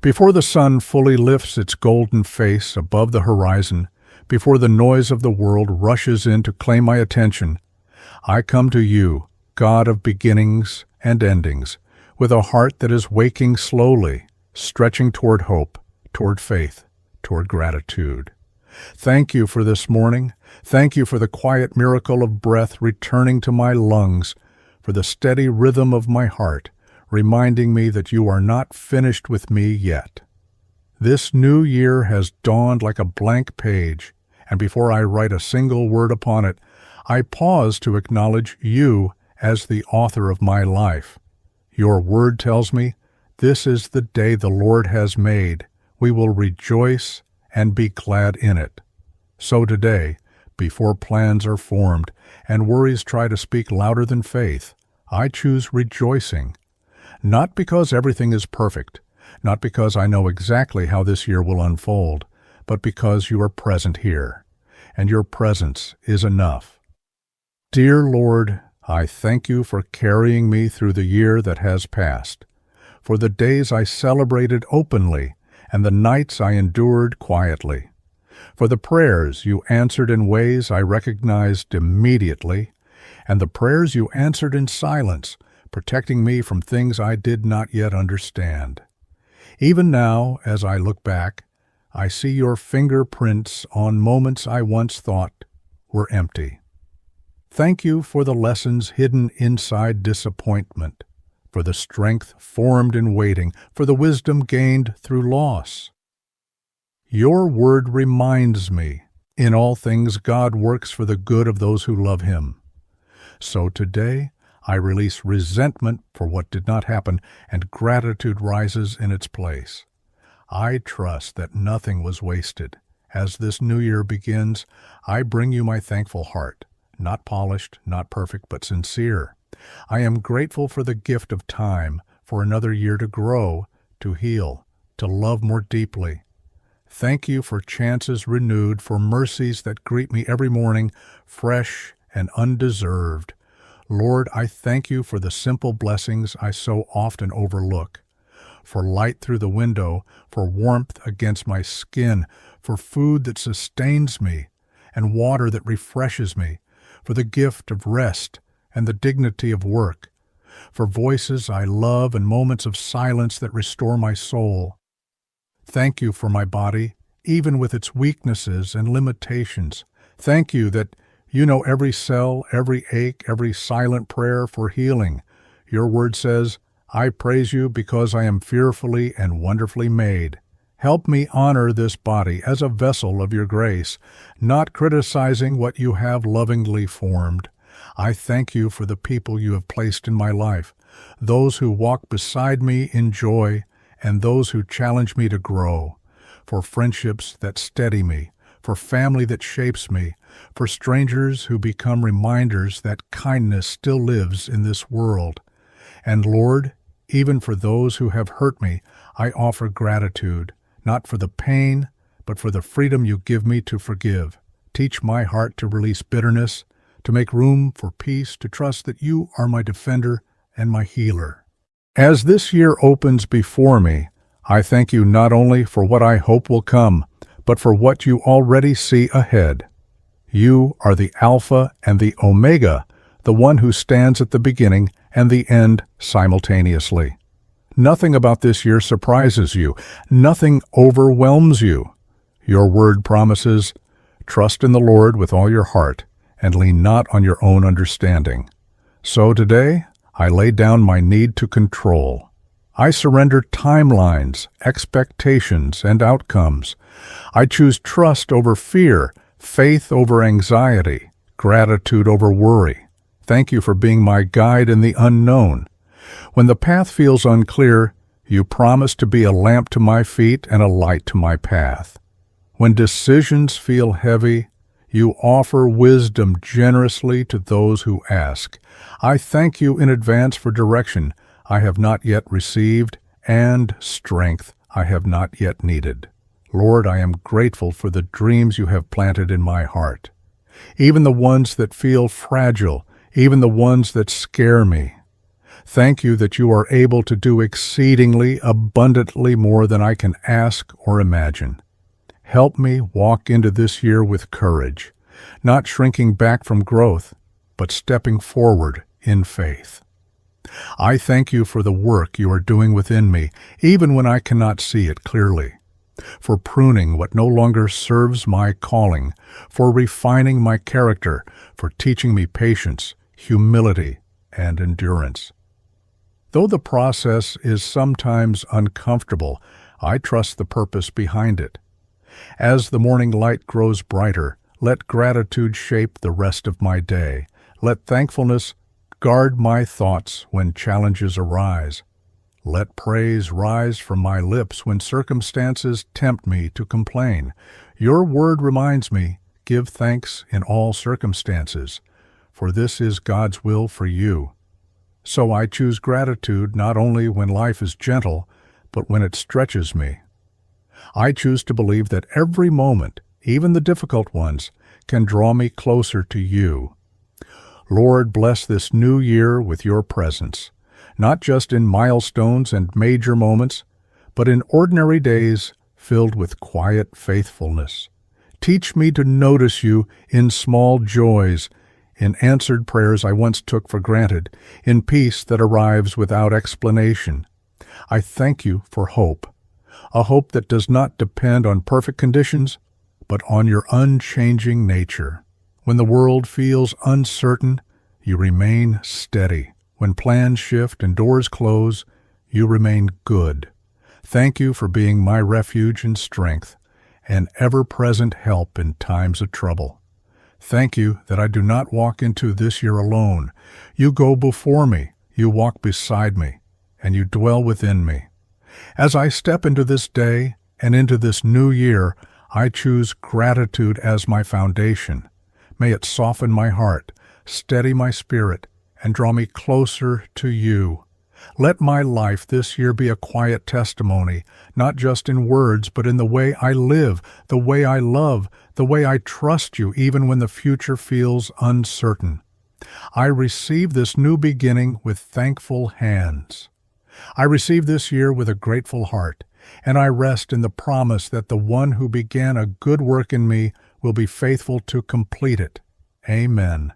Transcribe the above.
Before the sun fully lifts its golden face above the horizon, before the noise of the world rushes in to claim my attention, I come to you, God of beginnings and endings, with a heart that is waking slowly, stretching toward hope, toward faith, toward gratitude. Thank you for this morning. Thank you for the quiet miracle of breath returning to my lungs, for the steady rhythm of my heart, reminding me that you are not finished with me yet. This new year has dawned like a blank page, and before I write a single word upon it, I pause to acknowledge you as the author of my life. Your word tells me, this is the day the Lord has made. We will rejoice and be glad in it. So today, before plans are formed and worries try to speak louder than faith, I choose rejoicing. Not because everything is perfect, not because I know exactly how this year will unfold, but because you are present here, and your presence is enough. Dear Lord, I thank you for carrying me through the year that has passed, for the days I celebrated openly and the nights I endured quietly, for the prayers you answered in ways I recognized immediately, and the prayers you answered in silence, protecting me from things I did not yet understand. Even now, as I look back, I see your fingerprints on moments I once thought were empty. Thank you for the lessons hidden inside disappointment, for the strength formed in waiting, for the wisdom gained through loss. Your word reminds me, in all things God works for the good of those who love him. So today, I release resentment for what did not happen, and gratitude rises in its place. I trust that nothing was wasted. As this new year begins, I bring you my thankful heart, not polished, not perfect, but sincere. I am grateful for the gift of time, for another year to grow, to heal, to love more deeply. Thank you for chances renewed, for mercies that greet me every morning, fresh and undeserved. Lord, I thank you for the simple blessings I so often overlook, for light through the window, for warmth against my skin, for food that sustains me, and water that refreshes me, for the gift of rest and the dignity of work, for voices I love and moments of silence that restore my soul. Thank you for my body, even with its weaknesses and limitations. Thank you that you know every cell, every ache, every silent prayer for healing. Your word says, I praise you because I am fearfully and wonderfully made. Help me honor this body as a vessel of your grace, not criticizing what you have lovingly formed. I thank you for the people you have placed in my life, those who walk beside me in joy, and those who challenge me to grow, for friendships that steady me, for family that shapes me, for strangers who become reminders that kindness still lives in this world. And Lord, even for those who have hurt me, I offer gratitude, not for the pain, but for the freedom you give me to forgive. Teach my heart to release bitterness, to make room for peace, to trust that you are my defender and my healer. As this year opens before me, I thank you not only for what I hope will come, but for what you already see ahead. You are the Alpha and the Omega, the one who stands at the beginning and the end simultaneously. Nothing about this year surprises you. Nothing overwhelms you. Your word promises, trust in the Lord with all your heart and lean not on your own understanding. So today, I lay down my need to control. I surrender timelines, expectations, and outcomes. I choose trust over fear, faith over anxiety, gratitude over worry. Thank you for being my guide in the unknown. When the path feels unclear, you promise to be a lamp to my feet and a light to my path. When decisions feel heavy, you offer wisdom generously to those who ask. I thank you in advance for direction I have not yet received and strength I have not yet needed. Lord, I am grateful for the dreams you have planted in my heart, even the ones that feel fragile, even the ones that scare me. Thank you that you are able to do exceedingly abundantly more than I can ask or imagine. Help me walk into this year with courage, not shrinking back from growth, but stepping forward in faith. I thank you for the work you are doing within me, even when I cannot see it clearly, for pruning what no longer serves my calling, for refining my character, for teaching me patience, humility, and endurance. Though the process is sometimes uncomfortable, I trust the purpose behind it. As the morning light grows brighter, let gratitude shape the rest of my day. Let thankfulness guard my thoughts when challenges arise. Let praise rise from my lips when circumstances tempt me to complain. Your word reminds me, give thanks in all circumstances, for this is God's will for you. So I choose gratitude not only when life is gentle, but when it stretches me. I choose to believe that every moment, even the difficult ones, can draw me closer to you. Lord, bless this new year with your presence, not just in milestones and major moments, but in ordinary days filled with quiet faithfulness. Teach me to notice you in small joys, in answered prayers I once took for granted, in peace that arrives without explanation. I thank you for hope, a hope that does not depend on perfect conditions, but on your unchanging nature. When the world feels uncertain, you remain steady. When plans shift and doors close, you remain good. Thank you for being my refuge and strength, an ever-present help in times of trouble. Thank you that I do not walk into this year alone. You go before me, you walk beside me, and you dwell within me. As I step into this day and into this new year, I choose gratitude as my foundation. May it soften my heart, steady my spirit, and draw me closer to you. Let my life this year be a quiet testimony, not just in words, but in the way I live, the way I love, the way I trust you even when the future feels uncertain. I receive this new beginning with thankful hands. I receive this year with a grateful heart, and I rest in the promise that the one who began a good work in me will be faithful to complete it. Amen.